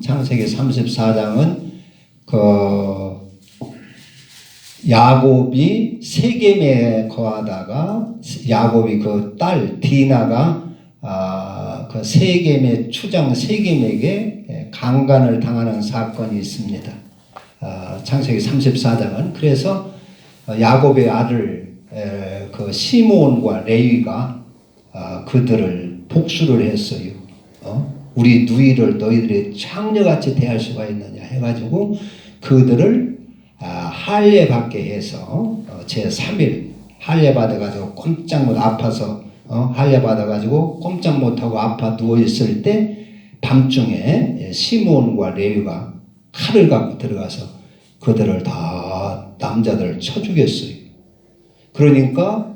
창세기 34장은 그 야곱이 세겜에 거하다가 야곱이 그 딸 디나가 그 세겜의 추장 세겜에게 강간을 당하는 사건이 있습니다. 창세기 34장은 그래서 야곱의 아들 그 시므온과 레위가 그들을 복수를 했어요. 우리 누이를 너희들이 창녀같이 대할 수가 있느냐 해가지고 그들을 할례 받게 해서 제3일 할례 받아가지고 꼼짝 못 아파서 할례 받아가지고 꼼짝 못하고 아파 누워있을 때 밤중에 시므온과 레위가 칼을 갖고 들어가서 그들을 다 남자들을 쳐 죽였어요. 그러니까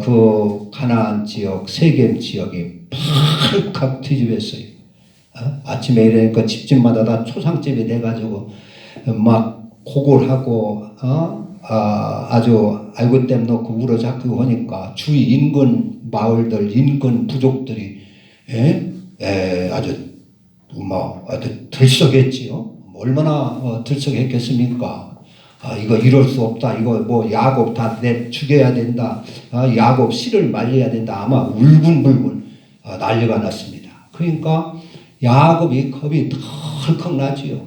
그 가나안 지역 세겜 지역이 파르칵 뒤집었어요. 아침에 일어나니까 집집마다 다 초상집이 돼가지고 막 고골하고 아주 알고댐 넣고 울어잡고 하니까 주위 인근 마을들 인근 부족들이 아주 아주 들썩했지요. 얼마나 들썩했겠습니까? 이거 이럴 수 없다. 이거 뭐 야곱 다 죽여야 된다. 야곱 씨를 말려야 된다. 아마 울분불분 난리가 났습니다. 그러니까 야곱이 겁이 덜컥 나지요.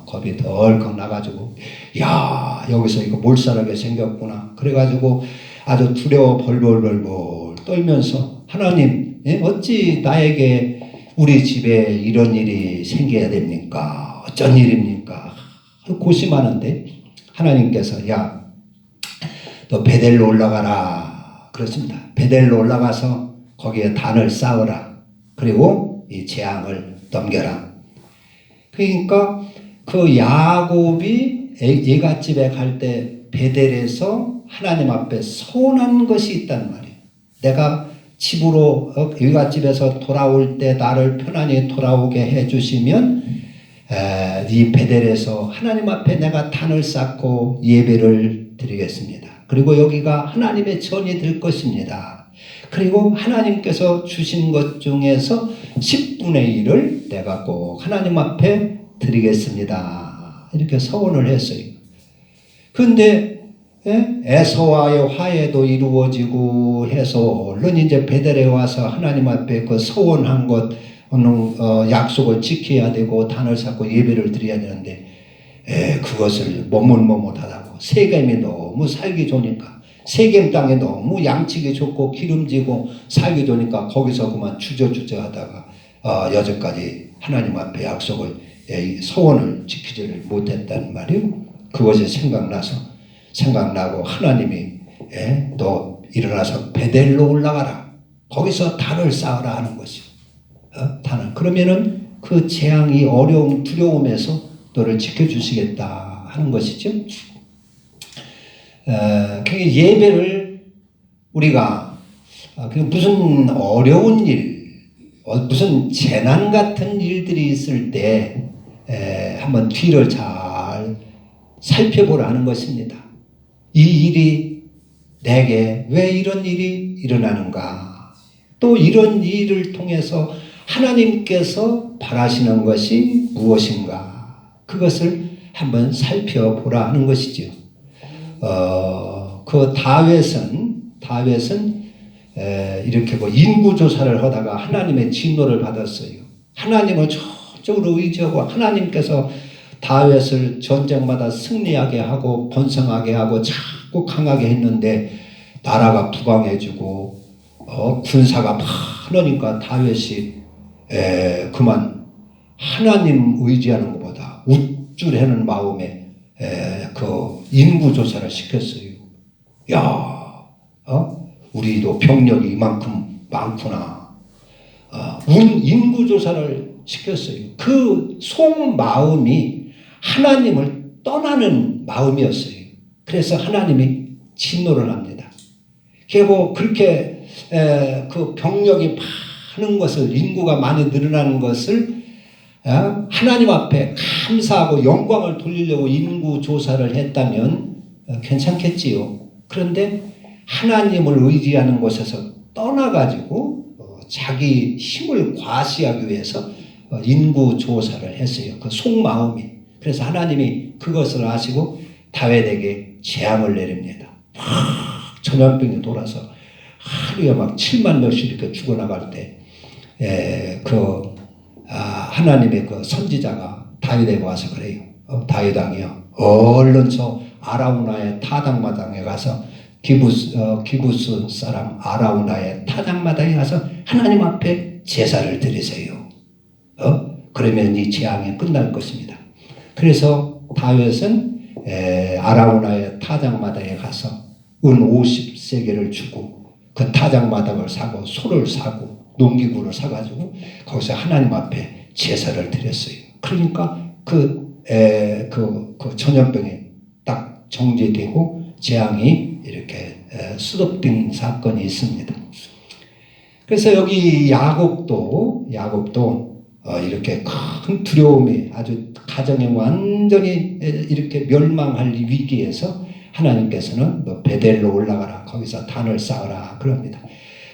겁이 덜컥 나가지고 야 여기서 이거 몰살하게 생겼구나. 그래가지고 아주 두려워 벌벌벌벌 떨면서 하나님 어찌 나에게 우리 집에 이런 일이 생겨야 됩니까? 어쩐 일입니까? 고심하는데 하나님께서 야 너 베델로 올라가라 그렇습니다. 베델로 올라가서 거기에 단을 쌓으라. 그리고 이 재앙을 넘겨라. 그러니까 그 야곱이 예갓집에 갈 때 베델에서 하나님 앞에 서운한 것이 있단 말이에요. 내가 집으로 예갓집에서 돌아올 때 나를 편안히 돌아오게 해주시면 이 베델에서 하나님 앞에 내가 단을 쌓고 예배를 드리겠습니다. 그리고 여기가 하나님의 전이 될 것입니다. 그리고 하나님께서 주신 것 중에서 10분의 1을 내가 꼭 하나님 앞에 드리겠습니다. 이렇게 서원을 했어요. 그런데 에서와의 화해도 이루어지고 해서 얼른 이제 베델에 와서 하나님 앞에 그 서원한 것 약속을 지켜야 되고 단을 쌓고 예배를 드려야 되는데 그것을 머뭇머뭇하다고 세겜이 너무 살기 좋으니까 세겜 땅에 너무 양치기 좋고 기름지고 살기 좋으니까 거기서 그만 주저주저 하다가 여태까지 하나님 앞에 약속을 소원을 지키지를 못했단 말이에요. 그것이 생각나고 하나님이 너 일어나서 베델로 올라가라. 거기서 단을 쌓으라 하는 것이요. 단을. 그러면은 그 재앙이 어려움 두려움에서 너를 지켜주시겠다 하는 것이죠. 예배를 우리가 무슨 어려운 일, 무슨 재난 같은 일들이 있을 때 한번 뒤를 잘 살펴보라는 것입니다. 이 일이 내게 왜 이런 일이 일어나는가? 또 이런 일을 통해서 하나님께서 바라시는 것이 무엇인가? 그것을 한번 살펴보라 하는 것이죠. 그 다윗은 이렇게 인구조사를 하다가 하나님의 진노를 받았어요. 하나님을 전적으로 의지하고 하나님께서 다윗을 전쟁마다 승리하게 하고 번성하게 하고 자꾸 강하게 했는데 나라가 부강해지고 군사가 많으니까 다윗이 그만 하나님 의지하는 것보다 우쭐해는 마음에 그 인구조사를 시켰어요. 야, 우리도 병력이 이만큼 많구나. 인구조사를 시켰어요. 그 속마음이 하나님을 떠나는 마음이었어요. 그래서 하나님이 진노를 합니다. 결국 그렇게 그 병력이 많은 것을 인구가 많이 늘어나는 것을 하나님 앞에 감사하고 영광을 돌리려고 인구조사를 했다면 괜찮겠지요. 그런데 하나님을 의지하는 곳에서 떠나가지고 자기 힘을 과시하기 위해서 인구 조사를 했어요. 그 속마음이. 그래서 하나님이 그것을 아시고 다윗에게 재앙을 내립니다. 전염병이 돌아서 하루에 막 7만 명씩 이렇게 죽어나갈 때, 하나님의 그 선지자가 다윗에게 와서 그래요. 다윗 왕이요, 얼른 저 아라우나의 타작마당에 가서 기부스 사람 아라우나의 타작마당에 가서 하나님 앞에 제사를 드리세요. 그러면 이 재앙이 끝날 것입니다. 그래서 다윗은 아라우나의 타작마당에 가서 은 50세겔을 주고 그 타작마당을 사고 소를 사고 농기구를 사가지고 거기서 하나님 앞에 제사를 드렸어요. 그러니까 그 전염병이 딱 정제되고 재앙이 이렇게 스톱된 사건이 있습니다. 그래서 여기 야곱도 이렇게 큰 두려움이 아주 가정이 완전히 이렇게 멸망할 위기에서 하나님께서는 너 베델로 올라가라, 거기서 단을 쌓으라 그럽니다.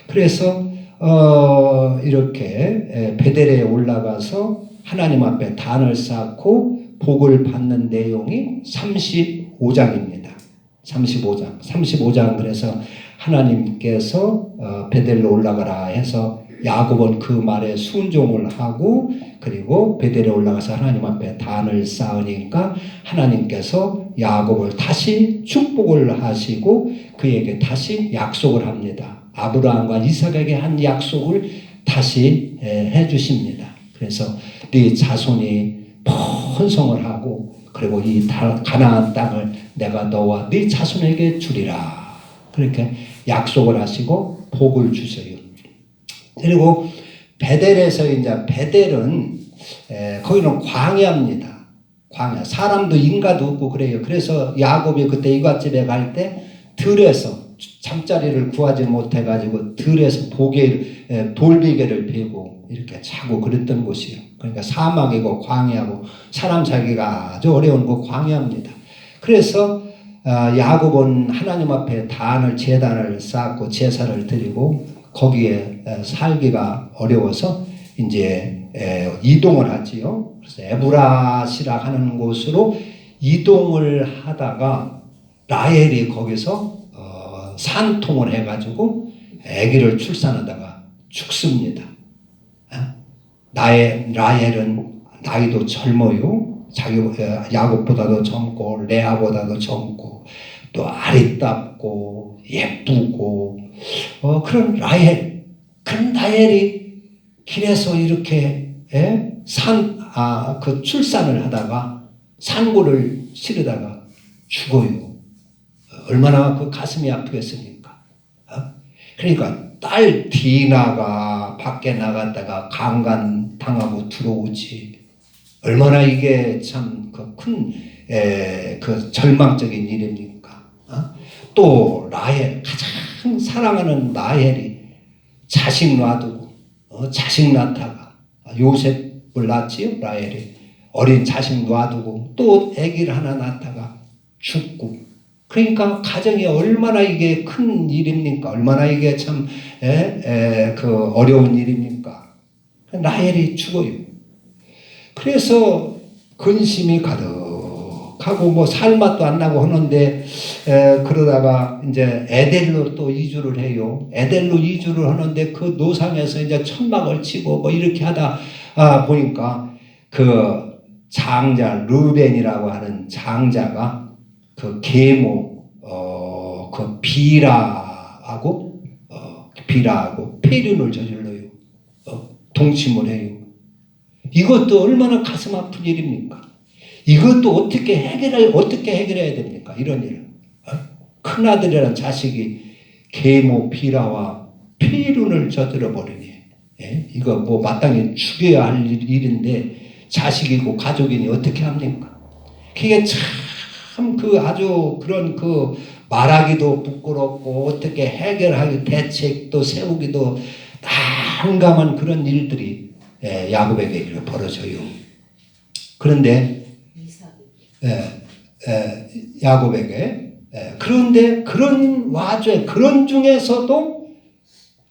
그래서 이렇게 베델에 올라가서 하나님 앞에 단을 쌓고 복을 받는 내용이 35장입니다. 35장. 그래서 하나님께서 베델로 올라가라 해서 야곱은 그 말에 순종을 하고 그리고 베델에 올라가서 하나님 앞에 단을 쌓으니까 하나님께서 야곱을 다시 축복을 하시고 그에게 다시 약속을 합니다. 아브라함과 이삭에게 한 약속을 다시 해주십니다. 그래서 네 자손이 번성을 하고 그리고 이 가나안 땅을 내가 너와 네 자손에게 주리라. 그렇게 약속을 하시고 복을 주세요. 그리고 베델에서 이제 베델은 거기는 광야입니다. 광야. 사람도 인가도 없고 그래요. 그래서 야곱이 그때 이갓집에 갈 때 들에서 잠자리를 구하지 못해가지고 들에서 돌베개를 베고 이렇게 자고 그랬던 곳이에요. 그러니까 사막이고 광야고 사람 살기가 아주 어려운 그 광야입니다. 그래서 야곱은 하나님 앞에 제단을 쌓고 제사를 드리고 거기에 살기가 어려워서 이제 이동을 하지요. 그래서 에브라시라 하는 곳으로 이동을 하다가 라헬이 거기서 산통을 해가지고 아기를 출산하다가 죽습니다. 라헬은 나이도 젊어요. 야곱보다도 젊고 레아보다도 젊고 또 아리답고 예쁘고 그런 라헬이 길에서 이렇게 출산을 하다가 산고를 치르다가 죽어요. 얼마나 그 가슴이 아프겠습니까? 그러니까 딸 디나가 밖에 나갔다가 강간 당하고 들어오지. 얼마나 이게 참 그 절망적인 일입니까? 또 라헬, 가장 사랑하는 라헬이 자식 놔두고 자식 낳다가 요셉을 낳지요. 라헬이 어린 자식 놔두고 또 아기를 하나 낳다가 죽고. 그러니까 가정이 얼마나 이게 큰 일입니까? 얼마나 이게 참 어려운 일입니까? 라헬이 죽어요. 그래서 근심이 가득하고 뭐 살맛도 안 나고 하는데 그러다가 이제 에델로 또 이주를 해요. 에델로 이주를 하는데 그 노상에서 이제 천막을 치고 뭐 이렇게 하다 보니까 그 장자 르벤이라고 하는 장자가 그 계모 그 비라하고 폐륜을 저질러요. 동침을 해요. 이것도 얼마나 가슴 아픈 일입니까? 이것도 어떻게 해결해야 됩니까? 이런 일. 큰아들이라는 자식이 계모 비라와 폐륜을 저질러 버리니. 이거 뭐 마땅히 죽여야 할 일인데 자식이고 가족이니 어떻게 합니까? 그게 참 아주 그런 말하기도 부끄럽고 어떻게 해결하기 대책도 세우기도 난감한 그런 일들이 야곱에게 벌어져요. 그런데 야곱에게 그런데 그런 와중에 그런 중에서도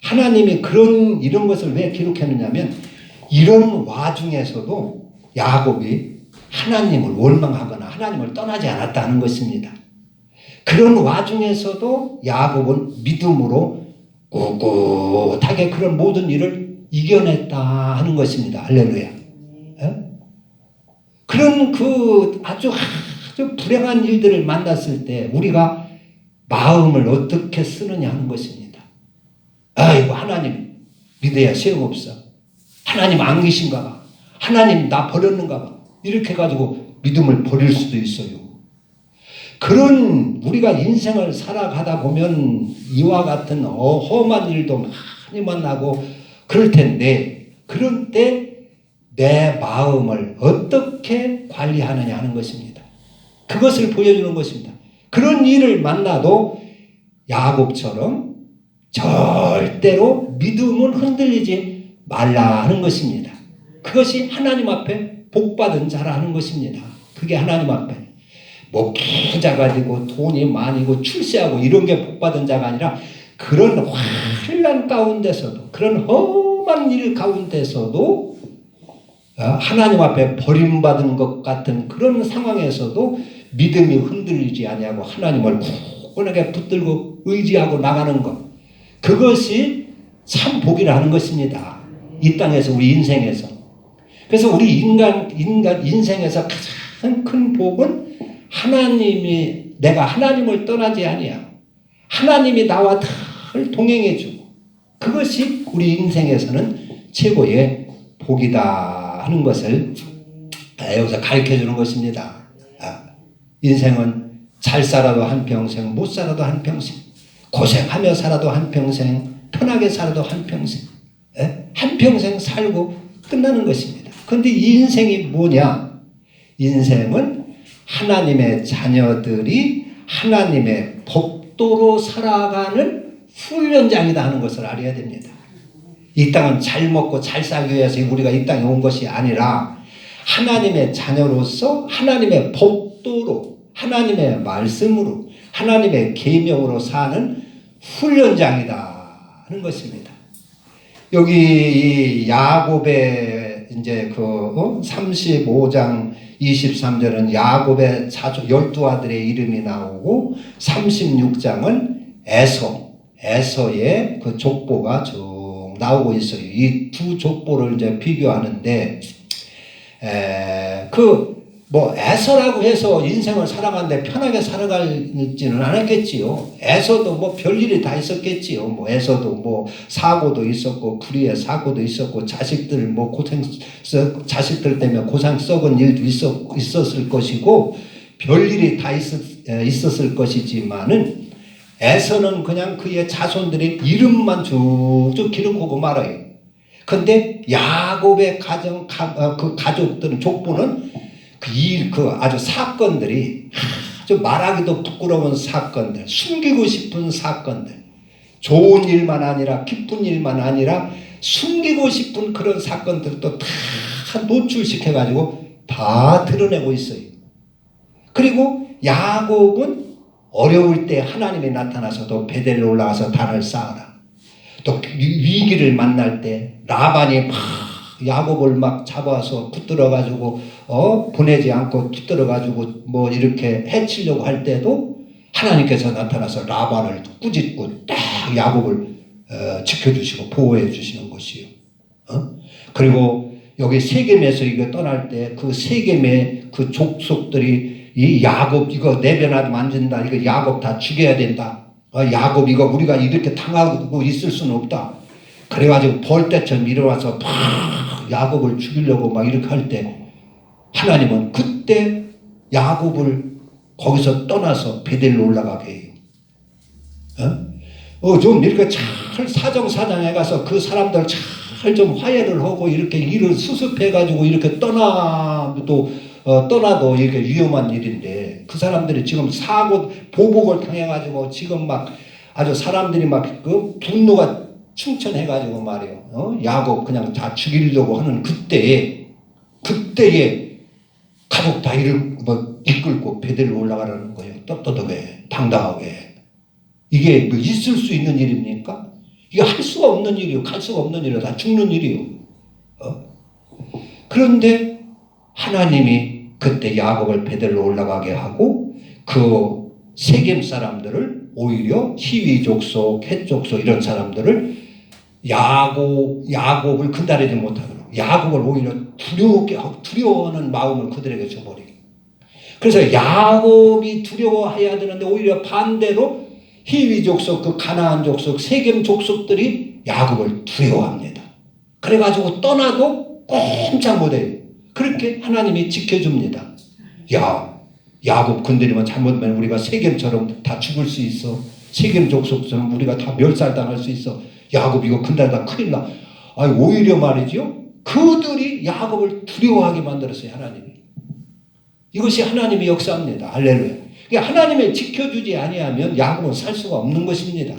하나님이 이런 것을 왜 기록했느냐면 이런 와중에서도 야곱이 하나님을 원망하거나 하나님을 떠나지 않았다는 것입니다. 그런 와중에서도 야곱은 믿음으로 꿋꿋하게 그런 모든 일을 이겨냈다 하는 것입니다. 할렐루야. 그런 그 아주 불행한 일들을 만났을 때 우리가 마음을 어떻게 쓰느냐 하는 것입니다. 아이고, 하나님 믿어야 소용없어. 하나님 안 계신가 봐. 하나님 나 버렸는가 봐. 이렇게 해가지고 믿음을 버릴 수도 있어요. 그런 우리가 인생을 살아가다 보면 이와 같은 험한 일도 많이 만나고 그럴 텐데, 그런 때 내 마음을 어떻게 관리하느냐 하는 것입니다. 그것을 보여주는 것입니다. 그런 일을 만나도 야곱처럼 절대로 믿음은 흔들리지 말라 하는 것입니다. 그것이 하나님 앞에 복받은 자라는 것입니다. 그게 하나님 앞에 뭐 부자가 되고 돈이 많이고 출세하고 이런 게 복받은 자가 아니라 그런 환난 가운데서도, 그런 험한 일 가운데서도 하나님 앞에 버림받은 것 같은 그런 상황에서도 믿음이 흔들리지 아니하고 하나님을 굳건하게 붙들고 의지하고 나가는 것, 그것이 참 복이라는 것입니다. 이 땅에서, 우리 인생에서. 그래서 우리 인간 인생에서 가장 큰 복은 하나님이, 내가 하나님을 떠나지 아니하고 하나님이 나와 늘 동행해 주고, 그것이 우리 인생에서는 최고의 복이다 하는 것을 여기서 가르쳐 주는 것입니다. 인생은 잘 살아도 한평생, 못 살아도 한평생, 고생하며 살아도 한평생, 편하게 살아도 한평생, 한평생 살고 끝나는 것입니다. 그런데 이 인생이 뭐냐? 인생은 하나님의 자녀들이 하나님의 법도로 살아가는 훈련장이다 하는 것을 알아야 됩니다. 이 땅은 잘 먹고 잘 살기 위해서 우리가 이 땅에 온 것이 아니라 하나님의 자녀로서 하나님의 법도로, 하나님의 말씀으로, 하나님의 계명으로 사는 훈련장이다 하는 것입니다. 여기 이 야곱의 이제 그 35장 23절은 야곱의 자손 12아들의 이름이 나오고, 36장은 에서의 그 족보가 쭉 나오고 있어요. 이 두 족보를 이제 비교하는데, 에서라고 해서 인생을 살아가는데 편하게 살아갈지는 않았겠지요. 에서도 뭐 별일이 다 있었겠지요. 뭐 에서도 뭐 사고도 있었고, 불의의 사고도 있었고, 자식들 자식들 때문에 고상 썩은 일도 있었을 것이고, 별일이 다 있었을 것이지만은, 에서는 그냥 그의 자손들의 이름만 쭉쭉 기록하고 말아요. 근데 야곱의 그 가족들은, 족보는 그 아주 사건들이 아주 말하기도 부끄러운 사건들, 숨기고 싶은 사건들, 좋은 일만 아니라 기쁜 일만 아니라 숨기고 싶은 그런 사건들도 다 노출시켜가지고 다 드러내고 있어요. 그리고 야곱은 어려울 때 하나님이 나타나서도 베델로 올라가서 단을 쌓아라. 또 위기를 만날 때 라반이 막 야곱을 막 잡아서 붙들어가지고 보내지 않고 붙들어가지고 뭐 이렇게 해치려고 할 때도 하나님께서 나타나서 라반을 꾸짖고 딱 야곱을 지켜주시고 보호해 주시는 것이요. 그리고 여기 세겜에서 이거 떠날 때 그 세겜의 그 족속들이 이 야곱 이거 내변하면 안 된다. 이거 야곱 다 죽여야 된다. 야곱 이거 우리가 이렇게 당하고 있을 수는 없다. 그래가지고 벌떼처럼 일어나서 팍 야곱을 죽이려고 막 이렇게 할 때 하나님은 그때 야곱을 거기서 떠나서 베델로 올라가게 해요. 좀 이렇게 잘 사정사정해 가서 그 사람들 잘 좀 화해를 하고 이렇게 일을 수습해가지고 이렇게 떠나도 이렇게 위험한 일인데, 그 사람들이 지금 보복을 당해가지고 지금 막 아주 사람들이 막 그 분노가 충천해가지고 말이에요. 야곱 그냥 다 죽이려고 하는 그때에 가족 다 이끌고 베델로 올라가라는 거예요. 떳떳하게, 당당하게. 이게 뭐 있을 수 있는 일입니까? 이게 할 수가 없는 일이요. 갈 수가 없는 일이요. 다 죽는 일이요. 그런데 하나님이 그때 야곱을 베델로 올라가게 하고 그 세겜 사람들을 오히려 히위 족속, 헷 족속 이런 사람들을 야곱을 근달하지 못하도록 야곱을 오히려 두려워하는 마음을 그들에게 줘버리고, 그래서 야곱이 두려워해야 되는데 오히려 반대로 히위 족속, 그 가나안 족속, 세겜 족속들이 야곱을 두려워합니다. 그래가지고 떠나도 꼼짝 못해요. 그렇게 하나님이 지켜줍니다. 야곱 건드리면 잘못하면 우리가 세겜처럼 다 죽을 수 있어. 세겜 족속처럼 우리가 다 멸살당할 수 있어. 야곱 이거 건드리다 큰일 나. 아니, 오히려 말이죠. 그들이 야곱을 두려워하게 만들었어요, 하나님이. 이것이 하나님의 역사입니다. 할렐루야. 그러니까 하나님이 지켜주지 아니하면 야곱은 살 수가 없는 것입니다.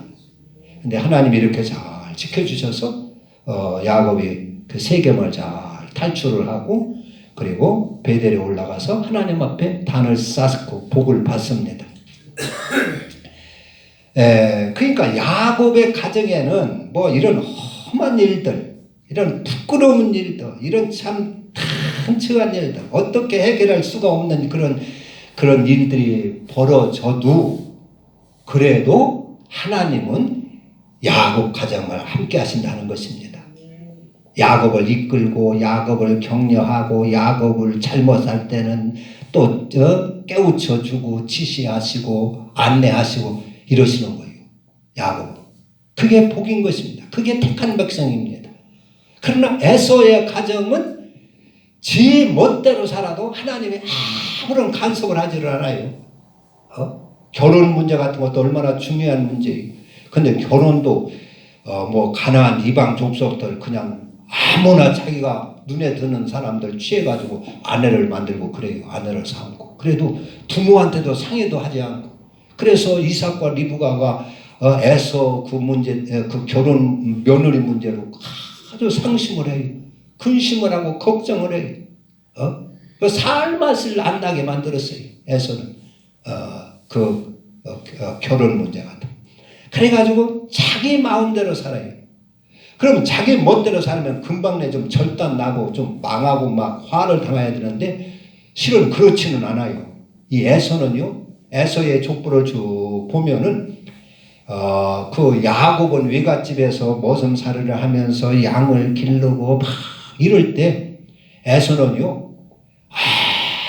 근데 하나님이 이렇게 잘 지켜주셔서 야곱이 그 세겜을 잘 탈출을 하고 그리고 베델에 올라가서 하나님 앞에 단을 쌓고 복을 받습니다. 그러니까 야곱의 가정에는 뭐 이런 험한 일들, 이런 부끄러운 일들, 이런 참 한측한 일들, 어떻게 해결할 수가 없는 그런 일들이 벌어져도 그래도 하나님은 야곱 가정을 함께 하신다는 것입니다. 야곱을 이끌고 야곱을 격려하고 야곱을 잘못할 때는 또 깨우쳐주고 지시하시고 안내하시고 이러시는 거예요. 야곱. 그게 복인 것입니다. 그게 택한 백성입니다. 그러나 에서의 가정은 지 멋대로 살아도 하나님이 아무런 간섭을 하지를 않아요. 결혼 문제 같은 것도 얼마나 중요한 문제예요. 근데 결혼도 뭐 가나안 이방 족속들 그냥 아무나 자기가 눈에 드는 사람들 취해가지고 아내를 만들고 그래요. 아내를 삼고. 그래도 부모한테도 상의도 하지 않고. 그래서 이삭과 리브가가 에서 그 문제, 그 결혼 며느리 문제로 아주 상심을 해요. 근심을 하고 걱정을 해요. 그 살맛을 안 나게 만들었어요. 에서는 결혼 문제 같은. 그래가지고 자기 마음대로 살아요. 그러면 자기 멋대로 살면 금방 좀 절단 나고 좀 망하고 막 화를 당해야 되는데 실은 그렇지는 않아요. 이 에서는요, 에서의 족보를 쭉 보면은 그 야곱은 외갓집에서 머슴살이를 하면서 양을 기르고 막 이럴 때 에서는요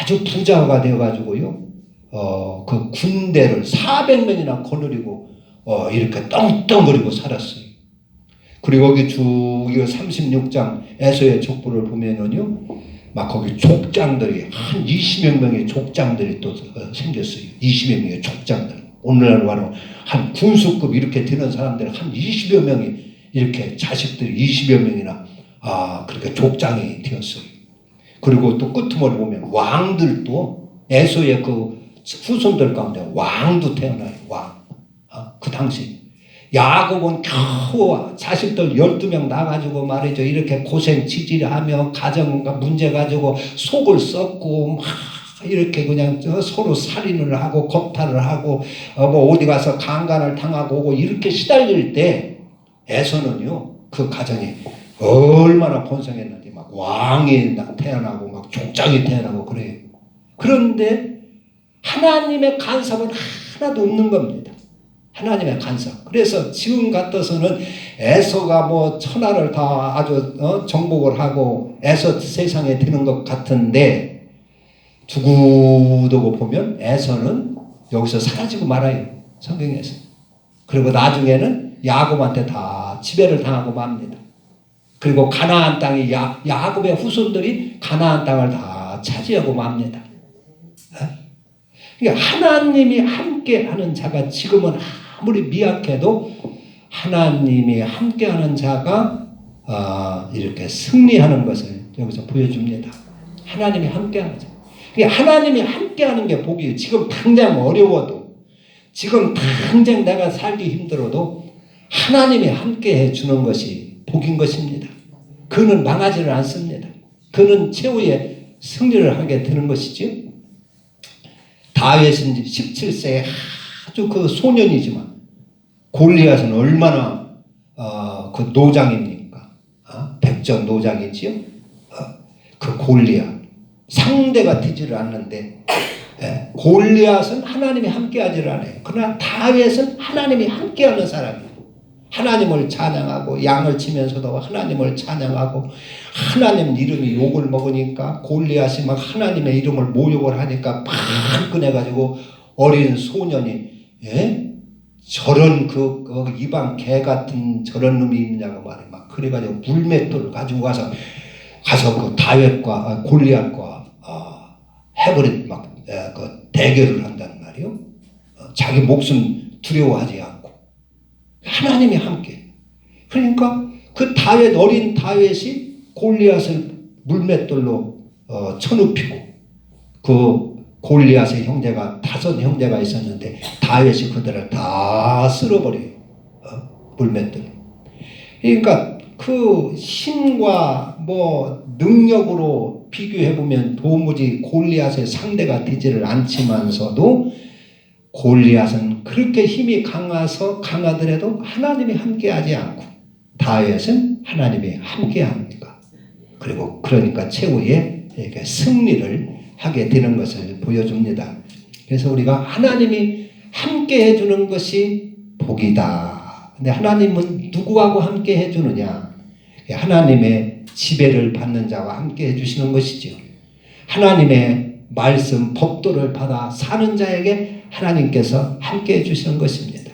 아주 부자가 되어가지고요 그 군대를 400명이나 거느리고 이렇게 떵떵거리고 살았어요. 그리고 여기 쭉 36장 에서의 족보를 보면은요 막 거기 족장들이 한 20여 명의 족장들이 또 생겼어요. 20여 명의 족장들. 오늘날로 말하면 한 군수급 이렇게 되는 사람들 한 20여 명이 이렇게 자식들이 20여 명이나 그렇게 족장이 되었어요. 그리고 또 끄트머리 보면 왕들도 에서의 그 후손들 가운데 왕도 태어나요. 왕. 그 당시 야곱은 겨우 자식들 12명 나가지고 말이죠. 이렇게 고생 지질하며 가정 문제 가지고 속을 썩고 막 이렇게 그냥 서로 살인을 하고 겁탈을 하고 뭐 어디 가서 강간을 당하고 오고 이렇게 시달릴 때 에서는요 그 가정이 얼마나 번성했는지 막 왕이 태어나고 막 족장이 태어나고 그래요. 그런데 하나님의 간섭은 하나도 없는 겁니다. 하나님의 간섭. 그래서 지금 같아서는 에서가 뭐 천하를 다 아주 정복을 하고 에서 세상에 드는 것 같은데 두고두고 보면 에서는 여기서 사라지고 말아요. 성경에서. 그리고 나중에는 야곱한테 다 지배를 당하고 맙니다. 그리고 가나안 땅이 야곱의 후손들이 가나안 땅을 다 차지하고 맙니다. 그러니까 하나님이 함께하는 자가 지금은 아무리 미약해도 하나님이 함께하는 자가 이렇게 승리하는 것을 여기서 보여줍니다. 하나님이 함께하는 자. 그러니까 하나님이 함께하는 게 복이에요. 지금 당장 어려워도 지금 당장 내가 살기 힘들어도 하나님이 함께해 주는 것이 복인 것입니다. 그는 망하지를 않습니다. 그는 최후의 승리를 하게 되는 것이죠. 다윗은 17세에 아주 그 소년이지만 골리앗은 얼마나 그 노장입니까? 백전 노장이지요. 그 골리앗 상대가 되지를 않는데, 골리앗은 하나님이 함께하지를 않아요. 그러나 다윗은 하나님이 함께하는 사람이에요. 하나님을 찬양하고 양을 치면서도 하나님을 찬양하고, 하나님 이름이 욕을 먹으니까 골리앗이 막 하나님의 이름을 모욕을 하니까 팍 꺼내가지고 어린 소년이 저런 그 이방 개 같은 저런 놈이 있느냐고 말해 막 그래가지고 물맷돌을 가지고 가서 그 다윗과 골리앗과 해버린 막 그 대결을 한단 말이요. 자기 목숨 두려워하지 않고 하나님이 함께. 그러니까 그 어린 다윗이 골리앗을 물맷돌로 쳐눕히고, 그 골리앗의 형제가 5 형제가 있었는데 다윗이 그들을 다 쓸어버려요. 물맷돌. 그러니까 그 힘과 능력으로 비교해보면 도무지 골리앗의 상대가 되지를 않지만서도, 골리앗은 그렇게 힘이 강하더라도 하나님이 함께하지 않고 다윗은 하나님이 함께합니다. 그리고 그러니까 최후의 승리를 하게 되는 것을 보여줍니다. 그래서 우리가 하나님이 함께 해주는 것이 복이다. 근데 하나님은 누구하고 함께 해주느냐? 하나님의 지배를 받는 자와 함께 해주시는 것이죠. 하나님의 말씀, 법도를 받아 사는 자에게 하나님께서 함께 해주시는 것입니다.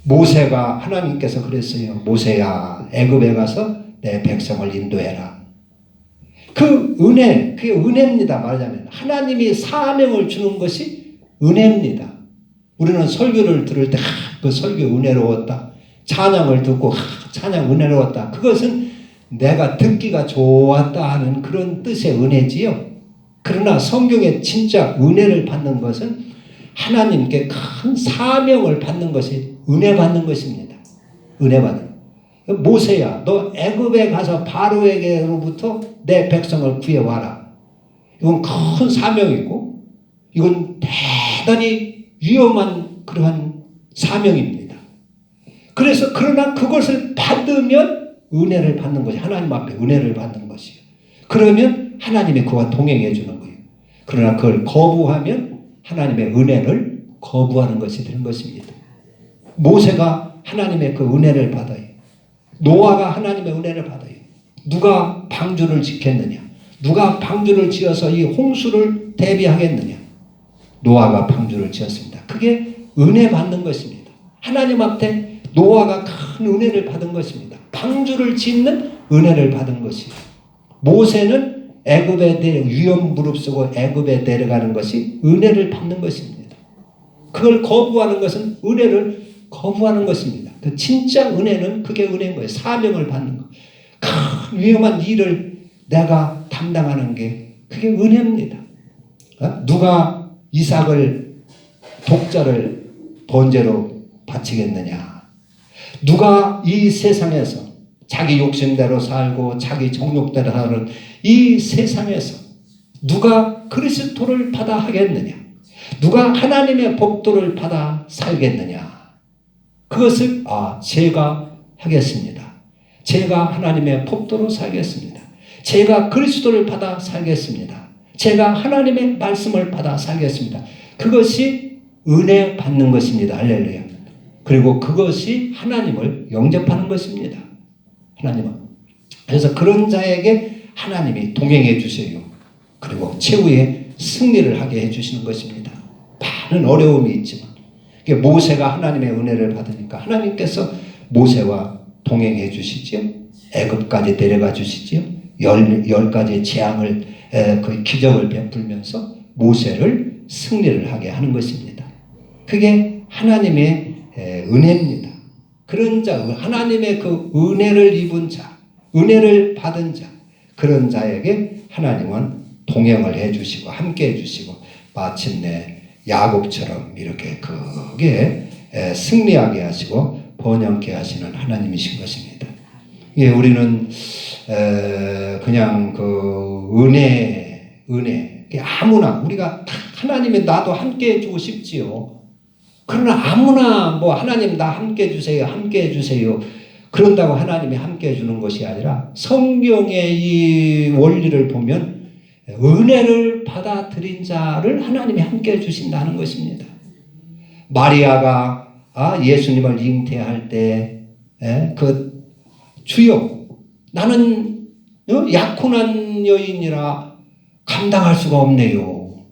모세가 하나님께서 그랬어요. 모세야, 애굽에 가서 내 백성을 인도해라. 그 은혜, 그게 은혜입니다. 말하자면 하나님이 사명을 주는 것이 은혜입니다. 우리는 설교를 들을 때 그 설교 은혜로웠다, 찬양을 듣고 찬양 은혜로웠다, 그것은 내가 듣기가 좋았다 하는 그런 뜻의 은혜지요. 그러나 성경에 진짜 은혜를 받는 것은 하나님께 큰 사명을 받는 것이 은혜 받는 것입니다. 은혜 받는. 모세야, 너 애굽에 가서 바로에게로부터 내 백성을 구해와라. 이건 큰 사명이고, 이건 대단히 위험한 그러한 사명입니다. 그래서 그러나 그것을 받으면 은혜를 받는 것이, 하나님 앞에 은혜를 받는 것이에요. 그러면 하나님이 그와 동행해 주는 거예요. 그러나 그걸 거부하면 하나님의 은혜를 거부하는 것이 되는 것입니다. 모세가 하나님의 그 은혜를 받아요. 노아가 하나님의 은혜를 받아요. 누가 방주를 짓겠느냐? 누가 방주를 지어서 이 홍수를 대비하겠느냐? 노아가 방주를 지었습니다. 그게 은혜 받는 것입니다. 하나님 앞에 노아가 큰 은혜를 받은 것입니다. 방주를 짓는 은혜를 받은 것이에요. 모세는 애굽에 위험 무릅쓰고 애굽에 내려가는 것이 은혜를 받는 것입니다. 그걸 거부하는 것은 은혜를 거부하는 것입니다. 그 진짜 은혜는 그게 은혜인 거예요. 사명을 받는 것. 큰 위험한 일을 내가 담당하는 게 그게 은혜입니다. 누가 이삭을 독자를 번제로 바치겠느냐? 누가 이 세상에서 자기 욕심대로 살고 자기 정욕대로 사는 이 세상에서 누가 그리스도를 받아 하겠느냐? 누가 하나님의 법도를 받아 살겠느냐? 그것을 제가 하겠습니다. 제가 하나님의 법도로 살겠습니다. 제가 그리스도를 받아 살겠습니다. 제가 하나님의 말씀을 받아 살겠습니다. 그것이 은혜 받는 것입니다. 할렐루야. 그리고 그것이 하나님을 영접하는 것입니다. 하나님은. 그래서 그런 자에게 하나님이 동행해 주세요. 그리고 최후의 승리를 하게 해주시는 것입니다. 많은 어려움이 있지만 모세가 하나님의 은혜를 받으니까 하나님께서 모세와 동행해 주시지요. 애굽까지 데려가 주시지요. 10가지 재앙을 그 기적을 베풀면서 모세를 승리를 하게 하는 것입니다. 그게 하나님의 은혜입니다. 그런 자, 하나님의 그 은혜를 입은 자, 은혜를 받은 자, 그런 자에게 하나님은 동행을 해주시고 함께 해주시고 마침내 야곱처럼 이렇게 크게 승리하게 하시고 번영케 하시는 하나님이신 것입니다. 예, 우리는 그냥 그 은혜 아무나 우리가 하나님이 나도 함께 해주고 싶지요. 그러나 아무나 하나님 나 함께 해주세요, 함께 해주세요. 그런다고 하나님이 함께 해주는 것이 아니라 성경의 이 원리를 보면 은혜를 받아들인 자를 하나님이 함께 해주신다는 것입니다. 마리아가 예수님을 잉태할 때 그 주여 나는 약혼한 여인이라 감당할 수가 없네요.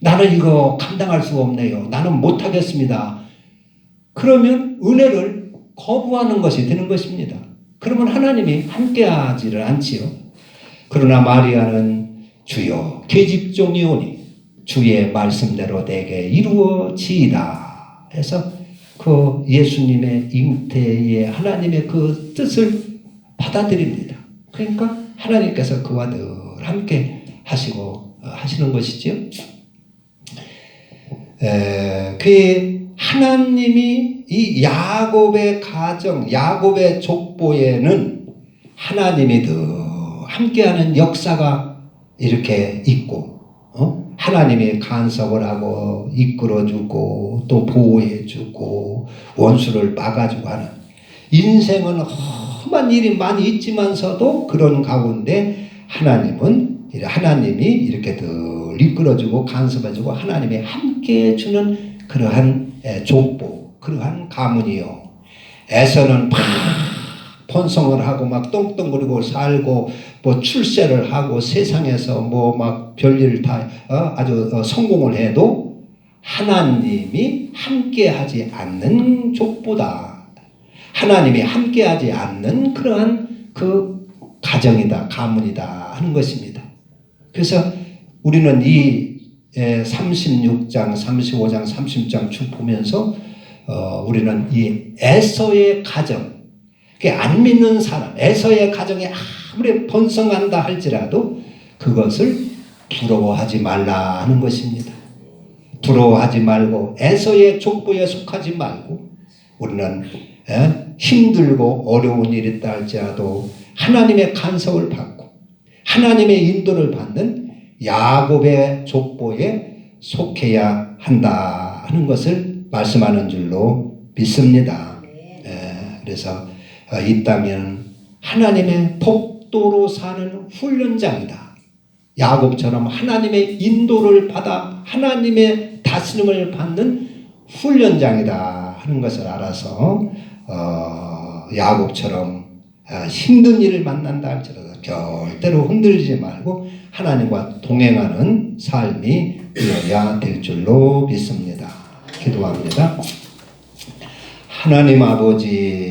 나는 이거 감당할 수가 없네요. 나는 못하겠습니다. 그러면 은혜를 거부하는 것이 되는 것입니다. 그러면 하나님이 함께하지를 않지요. 그러나 마리아는 주여 계집종이오니 주의 말씀대로 내게 이루어지이다 해서 그 예수님의 잉태의 하나님의 그 뜻을 받아들입니다. 그러니까 하나님께서 그와 늘 함께 하시는 것이지요. 그 하나님이 이 야곱의 가정, 야곱의 족보에는 하나님이 늘 함께하는 역사가 이렇게 있고, 하나님이 간섭을 하고 이끌어주고 또 보호해주고 원수를 막아주고 하는 인생은 험한 일이 많이 있지만서도 그런 가운데 하나님이 이렇게 늘 이끌어주고 간섭해주고 하나님이 함께해주는 그러한 족보, 그러한 가문이요. 에서는 막 번성을 하고 막 똥똥거리고 살고 뭐 출세를 하고 세상에서 뭐 막 별일 다 아주 성공을 해도 하나님이 함께하지 않는 족보다. 하나님이 함께하지 않는 그러한 그 가정이다, 가문이다 하는 것입니다. 그래서 우리는 이 36장, 35장, 30장 쭉 보면서 우리는 이 에서의 가정, 안 믿는 사람, 에서의 가정이 아무리 번성한다 할지라도 그것을 부러워하지 말라 하는 것입니다. 부러워하지 말고 에서의 족보에 속하지 말고 우리는 힘들고 어려운 일이 있다 할지라도 하나님의 간섭을 받고 하나님의 인도를 받는 야곱의 족보에 속해야 한다 하는 것을 말씀하는 줄로 믿습니다. 그래서 이 땅은 하나님의 복도로 사는 훈련장이다. 야곱처럼 하나님의 인도를 받아 하나님의 다스림을 받는 훈련장이다 하는 것을 알아서 야곱처럼 힘든 일을 만난다 할지라도 절대로 흔들리지 말고 하나님과 동행하는 삶이 되어야 될 줄로 믿습니다. 기도합니다. 하나님 아버지